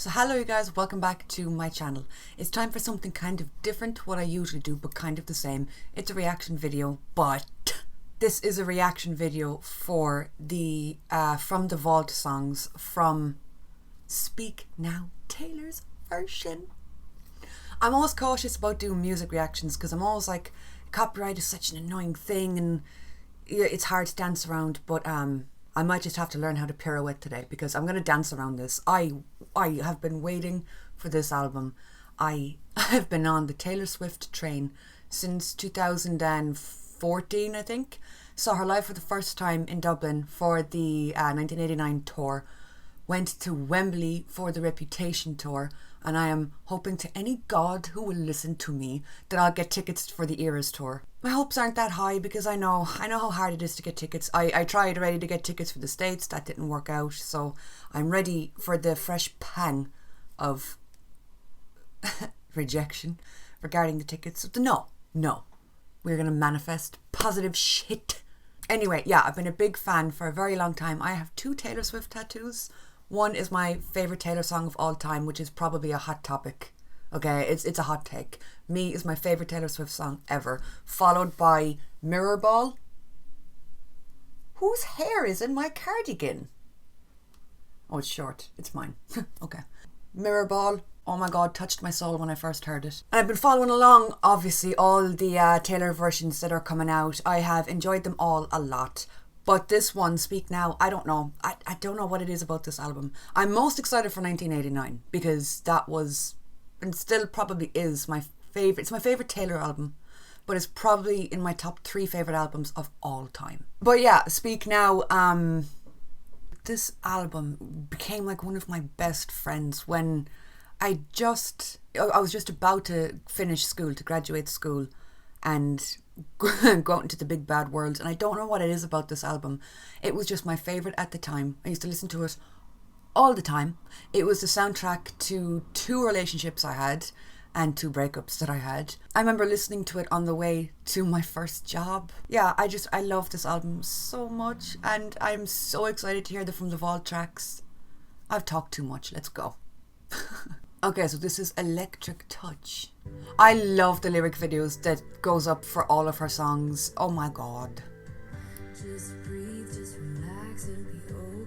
So hello you guys, welcome back to my channel. It's time for something kind of different to what I usually do, but kind of the same. It's a reaction video, but this is a reaction video for the From the Vault songs from Speak Now Taylor's version. I'm always cautious about doing music reactions because I'm always like, copyright is such an annoying thing and it's hard to dance around, but I might just have to learn how to pirouette today because I'm going to dance around this. I have been waiting for this album. I have been on the Taylor Swift train since 2014, I think. Saw her live for the first time in Dublin for the 1989 tour. Went to Wembley for the Reputation tour. And I am hoping to any god who will listen to me that I'll get tickets for the Eras tour. My hopes aren't that high because I know how hard it is to get tickets. I tried already to get tickets for the States, that didn't work out, so I'm ready for the fresh pang of rejection regarding the tickets. No, we're gonna manifest positive shit. Anyway, yeah, I've been a big fan for a very long time. I have 2 Taylor Swift tattoos. One is my favourite Taylor song of all time, which is probably a hot topic. Okay, it's a hot take. Me is my favourite Taylor Swift song ever, followed by Mirror Ball. Whose hair is in my cardigan? Oh, it's short. It's mine. Okay. Mirror Ball. Oh my god, touched my soul when I first heard it. And I've been following along, obviously, all the Taylor versions that are coming out. I have enjoyed them all a lot. But this one, Speak Now, I don't know. I don't know what it is about this album. I'm most excited for 1989 because that was, and still probably is, my favourite. It's my favourite Taylor album, but it's probably in my top 3 favourite albums of all time. But yeah, Speak Now, this album became like one of my best friends when I was just about to finish school, to graduate school and go out into the big bad world, and I don't know what it is about this album. It was just my favourite at the time. I used to listen to it all the time. It was the soundtrack to 2 relationships I had and 2 breakups that I had. I remember listening to it on the way to my first job. Yeah, I love this album so much, and I'm so excited to hear the From the Vault tracks. I've talked too much, let's go. Okay, so this is Electric Touch. I love the lyric videos that goes up for all of her songs. Oh my god. Just breathe, just relax, it'll be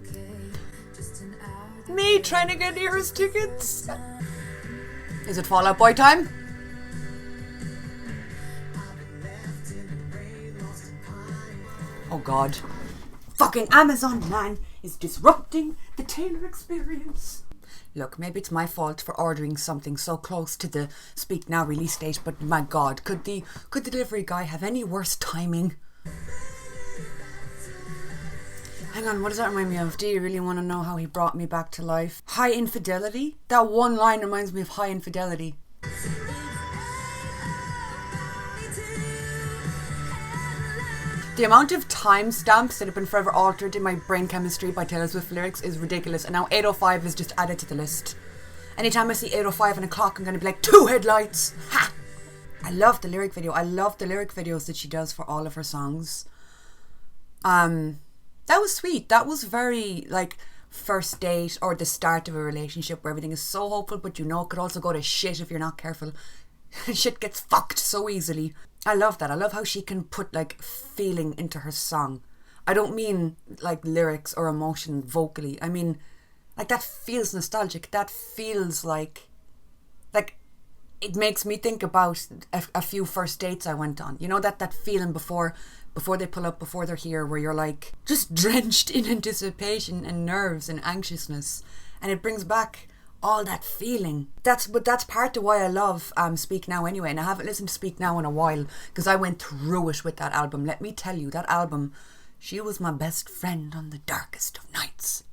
okay. Just an hour. Me trying to get Eras tickets. Is it Fall Out Boy time? Oh god. Fucking Amazon man is disrupting the Taylor experience. Look, maybe it's my fault for ordering something so close to the Speak Now release date, but my god, could the delivery guy have any worse timing? Hang on, what does that remind me of? Do you really want to know how he brought me back to life? High Infidelity? That one line reminds me of High Infidelity. The amount of timestamps that have been forever altered in my brain chemistry by Taylor Swift lyrics is ridiculous, and now 8:05 is just added to the list. Anytime I see 8:05 on a clock, I'm going to be like, 2 headlights! Ha! I love the lyric video. I love the lyric videos that she does for all of her songs. That was sweet. That was very, like, first date or the start of a relationship where everything is so hopeful, but you know it could also go to shit if you're not careful. Shit gets fucked so easily. I love that. I love how she can put like feeling into her song. I don't mean like lyrics or emotion vocally. I mean like that feels nostalgic. That feels like it makes me think about a few first dates I went on. You know, that feeling before they pull up, before they're here, where you're like just drenched in anticipation and nerves and anxiousness, and it brings back all that feeling. That's part of why I love Speak Now anyway, and I haven't listened to Speak Now in a while because I went through it with that album. Let me tell you, that album, she was my best friend on the darkest of nights.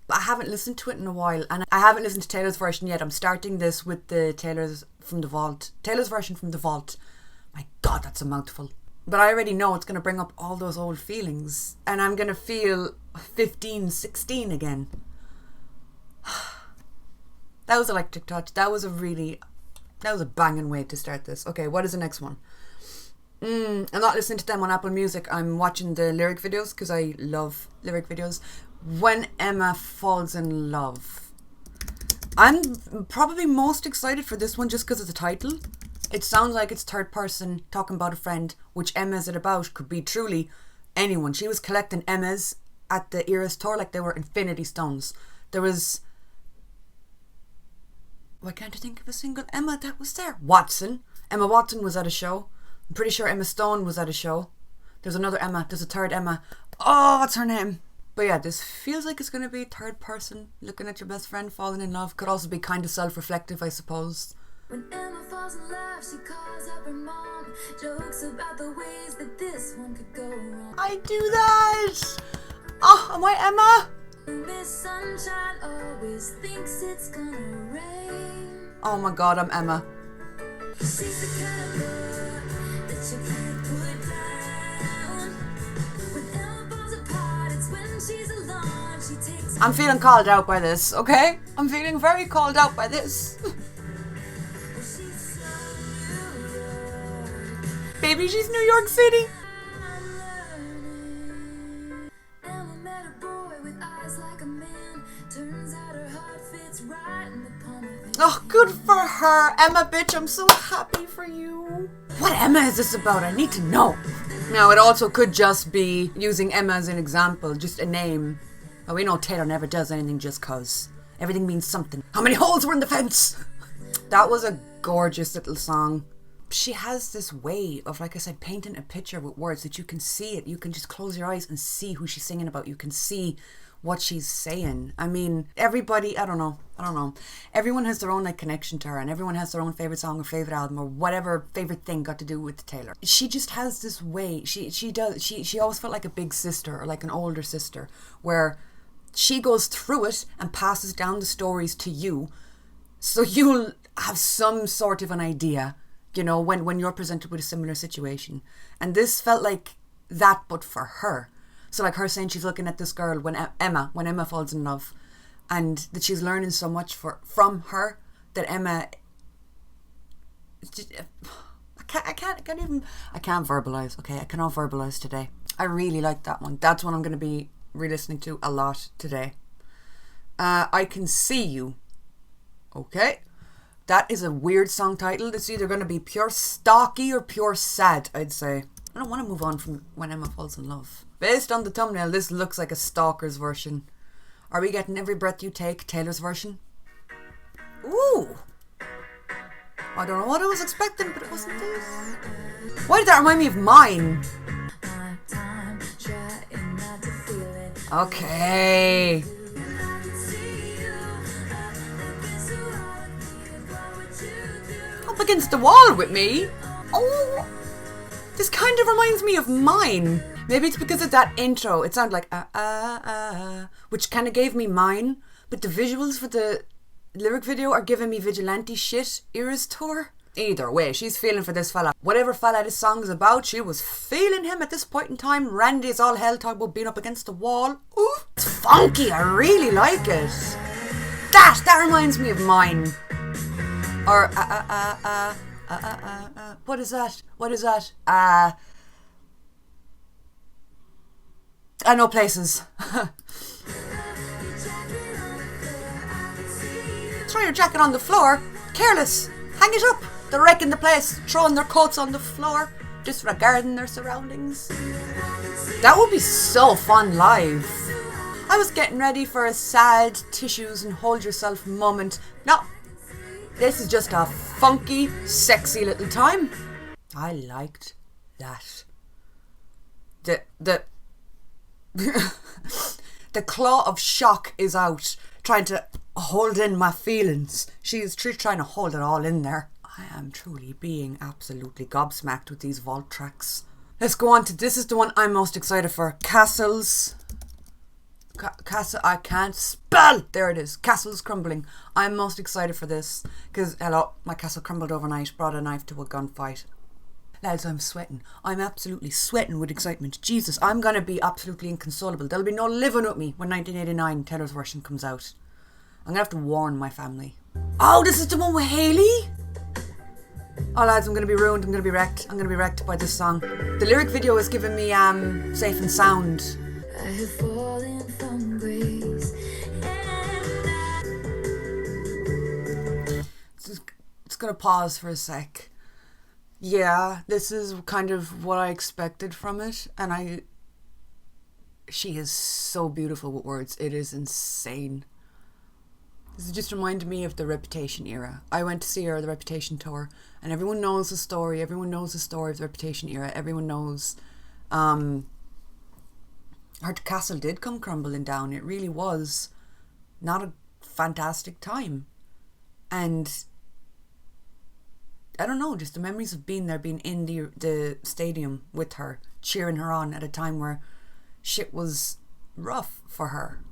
But I haven't listened to it in a while, and I haven't listened to Taylor's version yet. I'm starting this with the Taylor's version from the Vault. My god, that's a mouthful. But I already know it's going to bring up all those old feelings, and I'm going to feel 15, 16 again. That was Electric Touch. That was a banging way to start this. Okay, what is the next one? I'm not listening to them on Apple Music. I'm watching the lyric videos because I love lyric videos. When Emma Falls in Love. I'm probably most excited for this one just because of the title. It sounds like it's third person talking about a friend. Which Emma is it about? Could be truly anyone. She was collecting Emmas at the Eras tour like they were infinity stones. There was... Why can't I think of a single Emma that was there? Watson. Emma Watson was at a show. I'm pretty sure Emma Stone was at a show. There's another Emma. There's a third Emma. Oh, what's her name? But yeah, this feels like it's going to be third person, looking at your best friend falling in love. Could also be kind of self-reflective, I suppose. When Emma falls in love, she calls up her mom, jokes about the ways that this one could go wrong. I do that! Oh, am I Emma? Miss Sunshine always thinks it's gonna rain. Oh my god, I'm Emma. She's the kind of girl that you can't put down. When Emma falls apart, it's when she's alone. She takes... I'm feeling called out by this, okay? I'm feeling very called out by this. Baby, she's New York City. Emma met a boy with eyes like a man. Turns out her heart fits right in the palm of his... Oh, good for her. Emma, bitch, I'm so happy for you. What Emma is this about? I need to know. Now, it also could just be using Emma as an example, just a name. But we know Taylor never does anything just cause. Everything means something. How many holes were in the fence? That was a gorgeous little song. She has this way of, like I said, painting a picture with words that you can see it. You can just close your eyes and see who she's singing about. You can see what she's saying. I mean, everybody, I don't know. Everyone has their own like connection to her, and everyone has their own favorite song or favorite album or whatever favorite thing got to do with Taylor. She just has this way. She always felt like a big sister or like an older sister, where she goes through it and passes down the stories to you, so you'll have some sort of an idea, you know, when you're presented with a similar situation. And this felt like that, but for her. So like her saying she's looking at this girl when Emma falls in love, and that she's learning so much from her, that Emma... I can't verbalize, okay? I cannot verbalize today. I really like that one. That's one I'm going to be re-listening to a lot today. I Can See You. Okay. That is a weird song title. It's either going to be pure stocky or pure sad, I'd say. I don't want to move on from When Emma Falls in Love. Based on the thumbnail, this looks like a Stalker's version. Are we getting Every Breath You Take, Taylor's version? Ooh! I don't know what I was expecting, but it wasn't this. Why did that remind me of Mine? Okay. Up against the wall with me. Oh, this kind of reminds me of Mine. Maybe it's because of that intro. It sounded like which kind of gave me Mine. But the visuals for the lyric video are giving me Vigilante shit Eras tour. Either way, she's feeling for this fella. Whatever fella this song is about, she was feeling him at this point in time. Randy is all hell talking about being up against the wall. Ooh, it's funky. I really like it. That reminds me of Mine. Or what is that? I know Places. Throw your jacket on the floor. Careless. Hang it up. They're wrecking the place, throwing their coats on the floor, disregarding their surroundings. That would be so fun live. I was getting ready for a sad tissues and hold yourself moment. No, this is just a funky, sexy little time. I liked that. The claw of shock is out, trying to hold in my feelings. She's trying to hold it all in there. I am truly being absolutely gobsmacked with these vault tracks. Let's go on to, this is the one I'm most excited for. Castles. Castle, I can't spell. There it is. Castles Crumbling. I'm most excited for this because, hello, my castle crumbled overnight. Brought a knife to a gunfight. Lads, I'm sweating. I'm absolutely sweating with excitement. Jesus, I'm going to be absolutely inconsolable. There'll be no living with me when 1989 Taylor's version comes out. I'm going to have to warn my family. Oh, this is the one with Hayley? Oh, lads, I'm going to be ruined. I'm going to be wrecked. I'm going to be wrecked by this song. The lyric video is giving me Safe and Sound. I have fallen from grace, and gonna pause for a sec. Yeah, this is kind of what I expected from it, and she is so beautiful with words. It is insane. This just reminded me of the Reputation era. I went to see her at the Reputation tour, and everyone knows the story. Everyone knows the story of the Reputation era. Everyone knows her castle did come crumbling down. It really was not a fantastic time. And I don't know, just the memories of being there, being in the stadium with her, cheering her on at a time where shit was rough for her,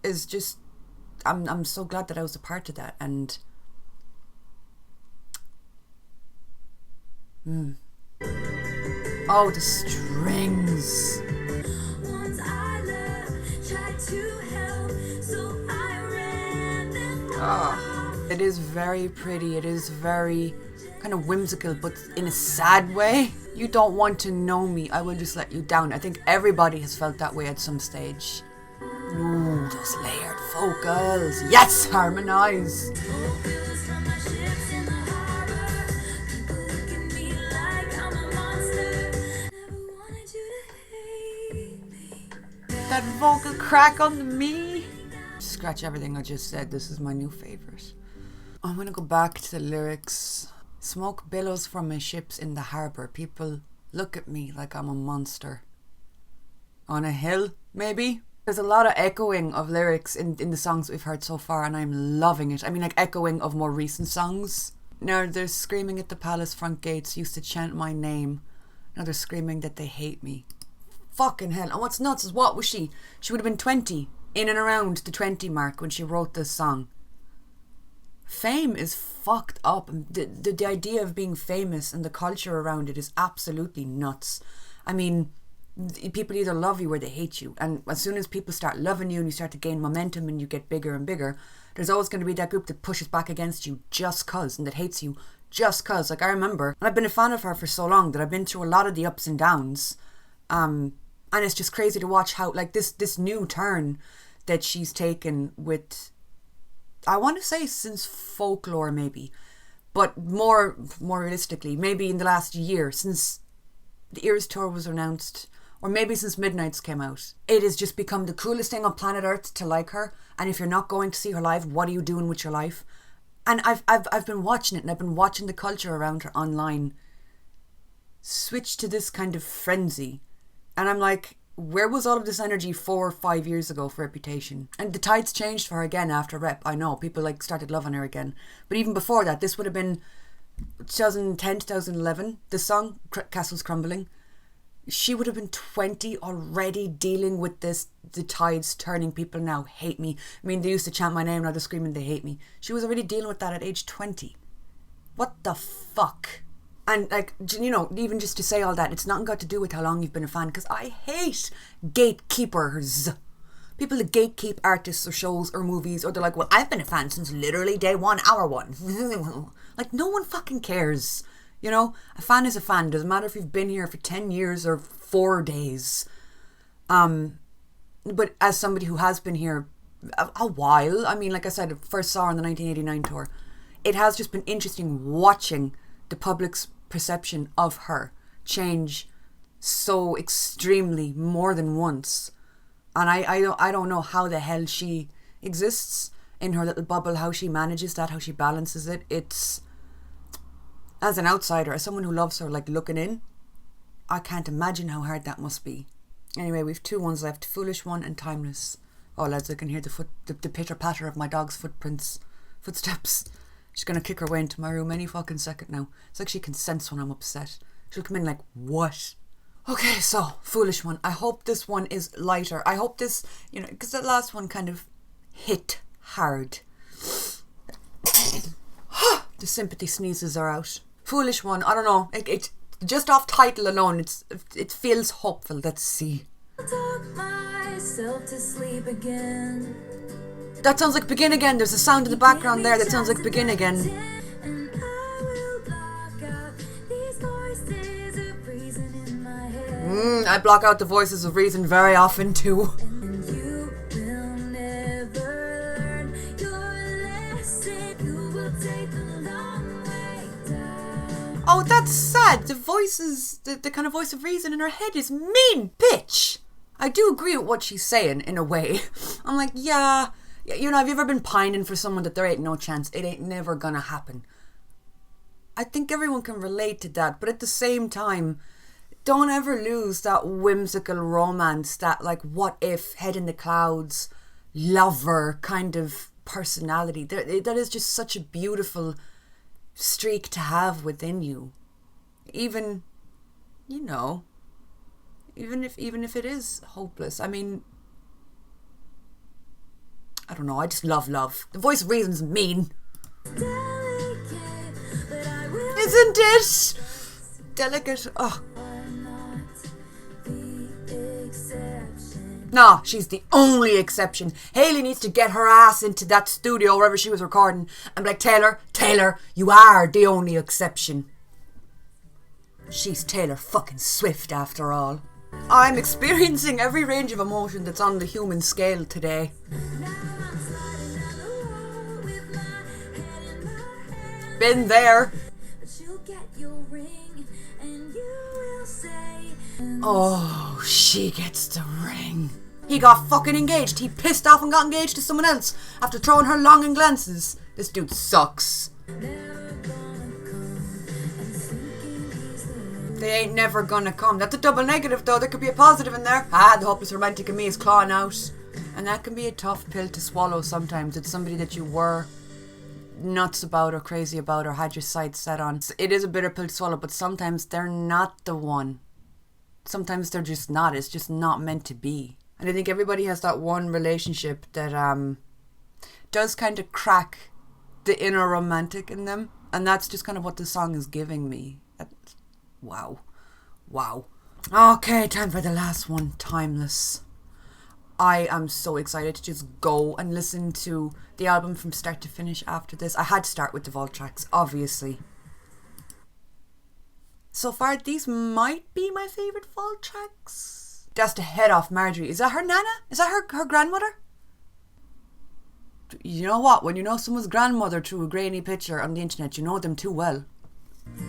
is just, I'm so glad that I was a part of that. And oh, the strings. It is very pretty. It is very kind of whimsical, but in a sad way. You don't want to know me, I will just let you down. I think everybody has felt that way at some stage. Ooh, those layered vocals. Yes, harmonise. That vocal crack on the me. Scratch everything I just said. This is my new favourite. I'm gonna go back to the lyrics. Smoke billows from my ships in the harbour. People look at me like I'm a monster. On a hill, maybe? There's a lot of echoing of lyrics in the songs we've heard so far, and I'm loving it. I mean, like echoing of more recent songs. Now they're screaming at the palace front gates, used to chant my name. Now they're screaming that they hate me. Fucking hell. And what's nuts is, what was she? She would have been 20, in and around the 20 mark when she wrote this song. Fame is fucked up. The idea of being famous and the culture around it is absolutely nuts. I mean, people either love you or they hate you. And as soon as people start loving you and you start to gain momentum and you get bigger and bigger, there's always going to be that group that pushes back against you just cause, and that hates you just cause. Like, I remember, and I've been a fan of her for so long, that I've been through a lot of the ups and downs. And it's just crazy to watch how, like, this new turn that she's taken with, I want to say since folklore maybe, but more realistically, maybe in the last year, since the Eras tour was announced, or maybe since Midnights came out, it has just become the coolest thing on planet Earth to like her. And if you're not going to see her live, what are you doing with your life? And I've been watching it, and I've been watching the culture around her online switch to this kind of frenzy. And I'm like, where was all of this energy 4 or 5 years ago for Reputation? And the tides changed for her again after Rep. I know, people like started loving her again. But even before that, this would have been 2010, 2011, this song, Castles Crumbling. She would have been 20 already dealing with this, the tides turning. People now hate me. I mean, they used to chant my name, now they're screaming they hate me. She was already dealing with that at age 20. What the fuck? And, like, you know, even just to say all that, it's nothing got to do with how long you've been a fan, because I hate gatekeepers. People that gatekeep artists or shows or movies, or they're like, well, I've been a fan since literally day one, hour one. Like, no one fucking cares. You know, a fan is a fan. Doesn't matter if you've been here for 10 years or 4 days. But as somebody who has been here a while, I mean, like I said, I first saw her on the 1989 tour. It has just been interesting watching the public's perception of her change so extremely more than once. And I don't know how the hell she exists in her little bubble, how she manages that, how she balances it. It's, as an outsider, as someone who loves her, like, looking in, I can't imagine how hard that must be. Anyway, we've 2 ones left, Foolish One and Timeless. Oh lads, I can hear the pitter patter of my dog's footsteps. She's gonna kick her way into my room any fucking second now. It's like she can sense when I'm upset. She'll come in like, what? Okay, so, Foolish One. I hope this one is lighter. I hope this, you know, because the last one kind of hit hard. The sympathy sneezes are out. Foolish One, I don't know. It just off title alone, it feels hopeful. Let's see. Talk myself to sleep again. That sounds like Begin Again. There's a sound in the background there that sounds like Begin Again. I block out the voices of reason very often too. Oh, that's sad. The voices, the kind of voice of reason in her head is mean, bitch. I do agree with what she's saying in a way. I'm like, yeah, you know, have you ever been pining for someone that there ain't no chance? It ain't never gonna happen. I think everyone can relate to that, but at the same time, don't ever lose that whimsical romance, that like what if, head in the clouds, lover kind of personality. That is just such a beautiful streak to have within you. Even, you know, even if it is hopeless. I mean, I don't know, I just love love. The voice of reason's mean. Isn't it? Delicate. Oh. No, she's the only exception. Hayley needs to get her ass into that studio wherever she was recording and be like, Taylor, you are the only exception. She's Taylor fucking Swift after all. I'm experiencing every range of emotion that's on the human scale today. Been there. Oh, she gets the ring. He got fucking engaged. He pissed off and got engaged to someone else after throwing her longing glances. This dude sucks. They ain't never gonna come. That's a double negative though. There could be a positive in there. The hopeless romantic in me is clawing out. And that can be a tough pill to swallow sometimes. It's somebody that you were nuts about or crazy about or had your sights set on. It is a bitter pill to swallow, but sometimes they're not the one. Sometimes they're just not. It's just not meant to be. And I think everybody has that one relationship that does kind of crack the inner romantic in them. And that's just kind of what this song is giving me. Wow. Okay, time for the last one. Timeless. I am so excited to just go and listen to the album from start to finish after this. I had to start with the vault tracks, obviously. So far, these might be my favourite vault tracks. That's the head off Marjorie. Is that her nana? Is that her grandmother? You know what? When you know someone's grandmother through a grainy picture on the internet, you know them too well.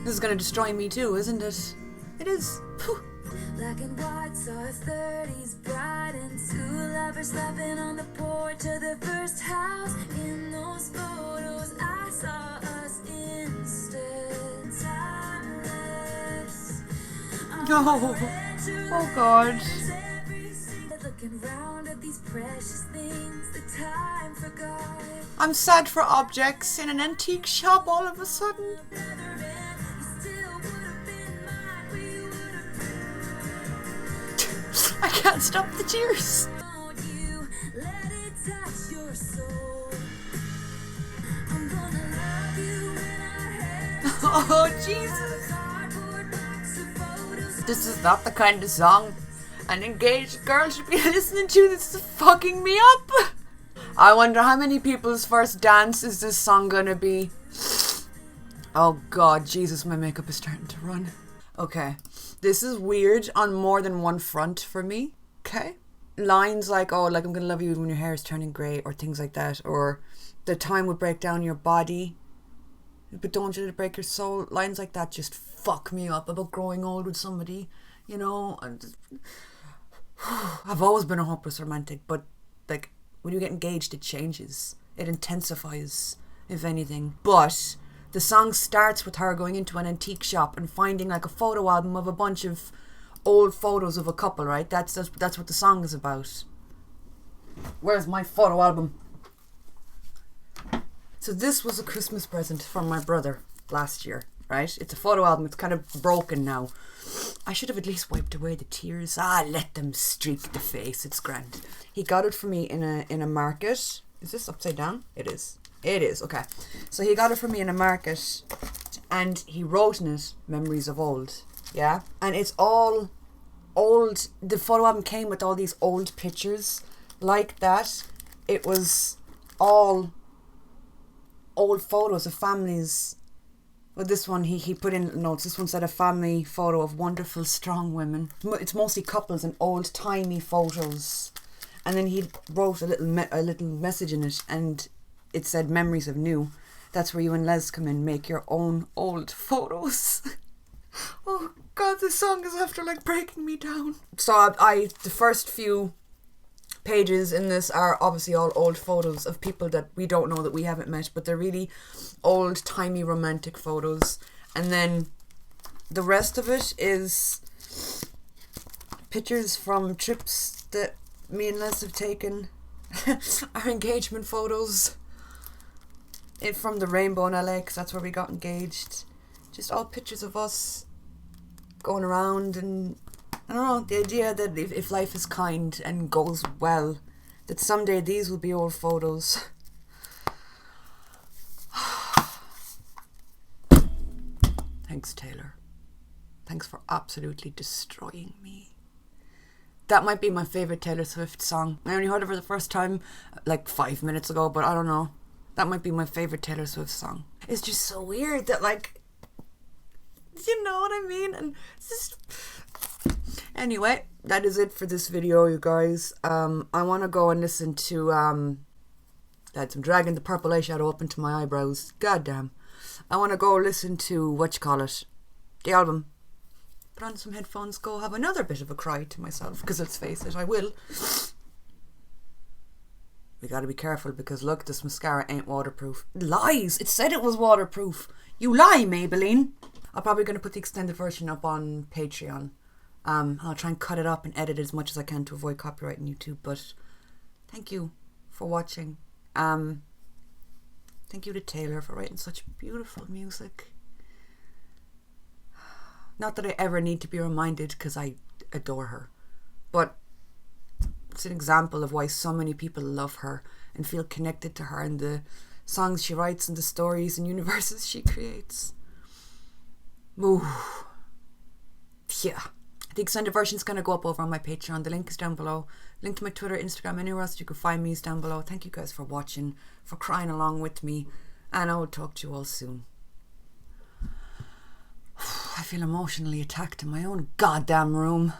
This is going to destroy me too, isn't it? It is. Whew. Black and white, saw our 30s bride and two lovers laughing on the porch of the first house. In those photos, I saw us instead. Timeless. Oh God. Looking round at these precious things, the time forgot. I'm sad for objects in an antique shop all of a sudden. I can't stop the tears. Oh, Jesus. This is not the kind of song an engaged girl should be listening to. This is fucking me up. I wonder how many people's first dance is this song gonna be. Oh God, Jesus, my makeup is starting to run. Okay, this is weird on more than one front for me. Okay, lines like, oh, like I'm gonna love you when your hair is turning grey, or things like that, or the time would break down your body but don't let it break your soul. Lines like that just fuck me up about growing old with somebody, you know. I've always been a hopeless romantic, but like when you get engaged it changes, it intensifies if anything. But the song starts with her going into an antique shop and finding like a photo album of a bunch of old photos of a couple, right? That's what the song is about. Where's my photo album? So this was a Christmas present from my brother last year, right? It's a photo album. It's kind of broken now. I should have at least wiped away the tears. Let them streak the face. It's grand. He got it for me in a market. Is this upside down? It is. It is, okay. So he got it for me in a market and he wrote in it memories of old. Yeah? And it's all old. The photo album came with all these old pictures like that. It was all old photos of families. Well, this one he put in notes. This one said a family photo of wonderful, strong women. It's mostly couples and old timey photos. And then he wrote a little message in it, and it said memories of new. That's where you and Les come in, make your own old photos. Oh God, this song is after like breaking me down. So the first few pages in this are obviously all old photos of people that we don't know, that we haven't met, but they're really old timey romantic photos. And then the rest of it is pictures from trips that me and Les have taken. Our engagement photos from the Rainbow in LA, because that's where we got engaged. Just all pictures of us going around, and I don't know, the idea that if life is kind and goes well, that someday these will be old photos. Thanks, Taylor. Thanks for absolutely destroying me. That might be my favourite Taylor Swift song. I only heard it for the first time like 5 minutes ago, but I don't know. That might be my favourite Taylor Swift song. It's just so weird that, like, you know what I mean? And it's just... Anyway, that is it for this video, you guys. I want to go and listen to... Lads, I'm dragging the purple eyeshadow up into my eyebrows. Goddamn. I want to go listen to, the album. Put on some headphones, go have another bit of a cry to myself, because let's face it, I will. We gotta be careful, because look, this mascara ain't waterproof. Lies! It said it was waterproof. You lie, Maybelline. I'm probably going to put the extended version up on Patreon. I'll try and cut it up and edit it as much as I can to avoid copyright on YouTube, but thank you for watching. Thank you to Taylor for writing such beautiful music. Not that I ever need to be reminded, because I adore her, but it's an example of why so many people love her and feel connected to her and the songs she writes and the stories and universes she creates. Ooh. Yeah. The extended version is going to go up over on my Patreon. The link is down below. Link to my Twitter, Instagram, anywhere else you can find me is down below. Thank you guys for watching, for crying along with me, and I will talk to you all soon. I feel emotionally attacked in my own goddamn room.